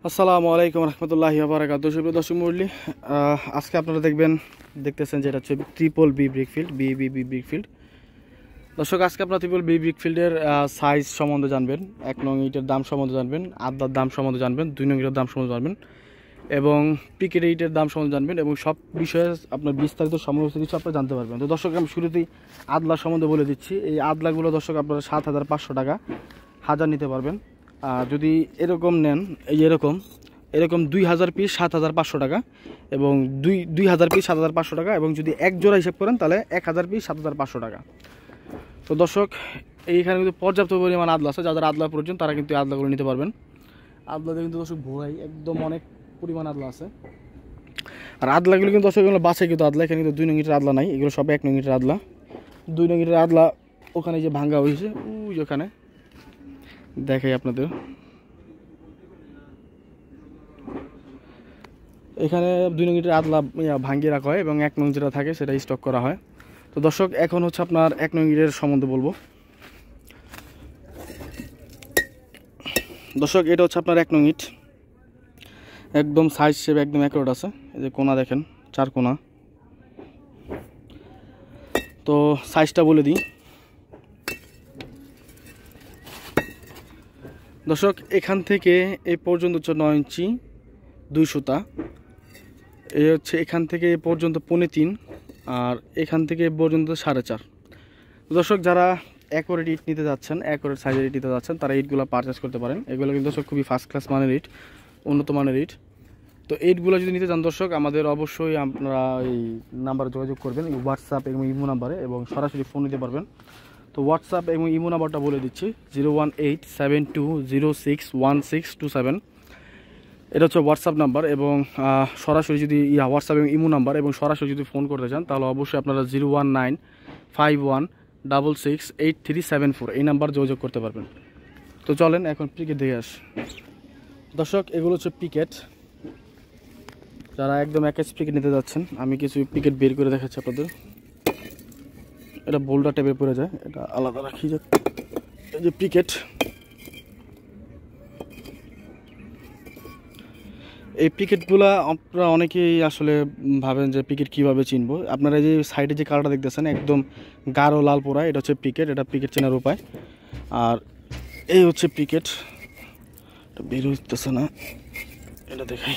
আসসালামু আলাইকুম রহমতুল্লাহি ওয়া বারাকাতুহু। সুপ্রিয় দর্শক মণ্ডলী, আজকে আপনারা দেখতেছেন যে এটা হচ্ছে triple B brickfield, B brickfield. দর্শক, আজকে আপনারা ট্রিপল বি ব্রিকফিল্ডের সাইজ সম্বন্ধে জানবেন, 1 নং ইটের দাম সম্বন্ধে জানবেন, আদার দাম সম্বন্ধে জানবেন, 2 নং ইটের দাম সম্বন্ধে জানবেন এবং পিকেট ইটের দাম সম্বন্ধে জানবেন এবং সব বিষয়ে আপনার বিস্তারিত সমস্ত কিছু আপনারা জানতে পারবেন। তো দর্শক, আমি শুরুতেই আদলা সম্বন্ধে বলে দিচ্ছি। এই আদলাগুলো দর্শক আপনারা 7,500 টাকা হাজার নিতে পারবেন। যদি এরকম নেন, এই এরকম 2000 পিস 7,500 টাকা এবং 2000 পিস 7,500 টাকা এবং যদি এক জোড়া হিসাব করেন তাহলে 1000 পিস 7,500 টাকা। তো দর্শক, এইখানে কিন্তু পর্যাপ্ত পরিমাণ আদলা আছে। যাদের আদলা প্রয়োজন তারা কিন্তু আদলাগুলো নিতে পারবেন। আদলাতে কিন্তু দর্শক ভোরাই একদম অনেক পরিমাণ আদলা আছে। আর আদলাগুলো কিন্তু দর্শক এগুলো বাছাই কিন্তু আদলা, এখানে কিন্তু 2 নং ইটের আদলা নাই, এগুলো সব 1 নং ইটের আদলা। 2 নং ইটের আদলা ওখানে যে ভাঙ্গা হয়েছে ওই ওখানে দেখাই আপনাদের। এখানে 2 নং ইটের আদলা ভাঙ্গিয়ে রাখা হয় এবং 1 নং যেটা থাকে সেটা স্টক করা হয়। তো দর্শক, এখন হচ্ছে আপনার 1 নং ইটের সম্বন্ধে বলবো। দর্শক, এটা হচ্ছে আপনার 1 নং ইট, একদম সাইজ শেপ একদম অ্যাকুরেট আছে। এই যে কোনা দেখেন, 4 কোনা। তো সাইজটা বলে দিই দর্শক, এখান থেকে এই পর্যন্ত হচ্ছে 9 ইঞ্চি 2 সুতা, এই হচ্ছে এখান থেকে এ পর্যন্ত 3.5 আর এখান থেকে পর্যন্ত 4.5। দর্শক, যারা অ্যাকুরেট ইট নিতে যাচ্ছেন, অ্যাকুরেট সাইজের ইট নিতে যাচ্ছেন, তারা ইটগুলো পারচেস করতে পারেন। এগুলো কিন্তু দর্শক খুবই ফার্স্ট ক্লাস মানের ইট, উন্নত মানের ইট। তো এইটগুলো যদি নিতে চান দর্শক, আমাদের অবশ্যই আপনারা এই নাম্বারে যোগাযোগ করবেন, হোয়াটসঅ্যাপ এবং ইমো নাম্বারে, এবং সরাসরি ফোন নিতে পারবেন। তো হোয়াটসঅ্যাপ এবং ইমো নাম্বারটা বলে দিচ্ছি, 01872061627। এটা হচ্ছে হোয়াটসঅ্যাপ নাম্বার। এবং সরাসরি যদি হোয়াটসঅ্যাপ এবং ইমো নাম্বার এবং সরাসরি যদি ফোন করতে চান তাহলে অবশ্যই আপনারা 01951668374 এই নাম্বার যোগাযোগ করতে পারবেন। তো চলেন এখন পিকেট দেখে আস। দর্শক, এগুলো হচ্ছে পিকেট। যারা একদম একাজ পিকেট নিতে যাচ্ছেন, আমি কিছু পিকেট বের করে দেখাচ্ছি আপনাদের। এটা বোল্ডার টাইপের পড়ে যায়, এটা আলাদা রাখি। এই যে পিকেট, এই পিকেটগুলো আপনারা অনেকেই আসলে ভাবেন যে পিকেট কীভাবে চিনবো। আপনারা এই যে সাইডে যে কালারটা দেখতেছেন একদম গাঢ় লাল পোড়া, এটা হচ্ছে পিকেট। এটা পিকেট চেনার উপায়। আর এই হচ্ছে পিকেট, এটা বের হইতেছে না, এটা দেখাই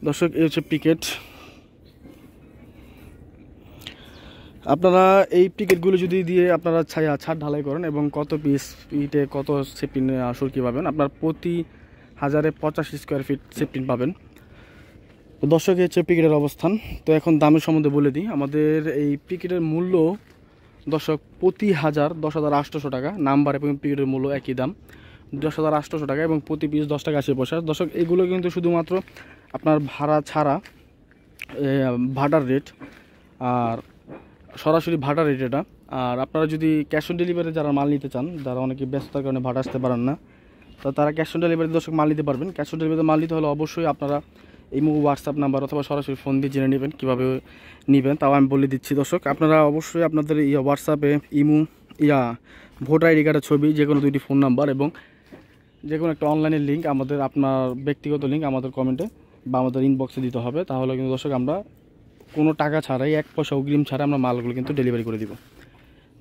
দর্শক। এই হচ্ছে পিকেট। আপনারা এই পিকেটগুলো যদি দিয়ে আপনারা ছাদ ঢালাই করেন এবং কত পিস ইটে কত সেফটিন সুরকি পাবেন, আপনার প্রতি 1085 স্কোয়ার ফিট সেফটিন পাবেন। তো দর্শক, হচ্ছে পিকেটের অবস্থান। তো এখন দামের সম্বন্ধে বলে দিই। আমাদের এই পিকেটের মূল্য দর্শক প্রতি 10,800 টাকা। নাম্বার এবং পিকেটের মূল্য একই দাম, 10,800 টাকা এবং প্রতি পিস 10 টাকা 80 পয়সা। দর্শক, এগুলো কিন্তু শুধুমাত্র আপনার ভাড়া ছাড়া, ভাড়ার রেট, আর সরাসরি ভাড়া রেট এটা। আর আপনারা যদি ক্যাশ অন ডেলিভারি যারা মাল নিতে চান, যারা অনেকে ব্যস্ততার কারণে ভাড়া আসতে পারেন না, তো তারা ক্যাশ অন ডেলিভারি দর্শক মাল নিতে পারবেন। ক্যাশ অন ডেলিভারিতে মাল নিতে হলে অবশ্যই আপনারা এই হোয়াটসঅ্যাপ নাম্বার অথবা সরাসরি ফোন দিয়ে জেনে নেবেন কীভাবে নেবেন, তাও আমি বলে দিচ্ছি। দর্শক, আপনারা অবশ্যই আপনাদের হোয়াটসঅ্যাপে ইমো ভোটার আইডি কার্ডের ছবি, যে কোনো 2টি ফোন নাম্বার এবং যে কোনো একটা অনলাইনের লিঙ্ক, আপনার ব্যক্তিগত লিঙ্ক আমাদের কমেন্টে বা আমাদের ইনবক্সে দিতে হবে। তাহলে কিন্তু দর্শক আমরা কোনো টাকা ছাড়াই, 1 পয়সা অগ্রিম ছাড়া আমরা মালগুলো কিন্তু ডেলিভারি করে দিব।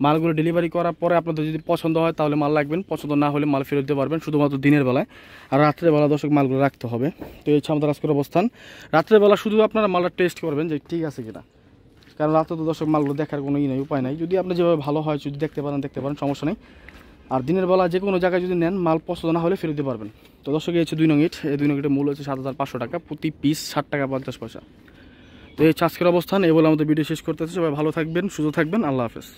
মালগুলো ডেলিভারি করার পরে আপনাদের যদি পছন্দ হয় তাহলে মাল রাখবেন, পছন্দ না হলে মাল ফেরত দিতে পারবেন, শুধুমাত্র দিনের বেলায়। আর রাত্রেবেলা দর্শক মালগুলো রাখতে হবে। তো এই হচ্ছে আমাদের আজকের অবস্থান। রাত্রেবেলা শুধু আপনারা মালটা টেস্ট করবেন যে ঠিক আছে কিনা, কারণ রাত্রে তো দর্শক মালগুলো দেখার কোনো নেই, উপায় নাই। যদি আপনার যেভাবে ভালো হয়, যদি দেখতে পারেন সমস্যা নেই। আর দিনের বেলা যে কোনো জায়গায় যদি নেন, মাল পছন্দ না হলে ফেরত দিতে পারবেন। তো দর্শক, এই হচ্ছে 2 নং ইট। এই 2 নং ইটের মূল্য হচ্ছে 7,500 টাকা, প্রতি পিস 60 টাকা 50 পয়সা। তো এই আজকের অবস্থান। এই বলে আমাদের ভিডিও শেষ করতে হচ্ছে। সবাই ভালো থাকবেন, সুস্থ থাকবেন। আল্লাহ হাফেজ।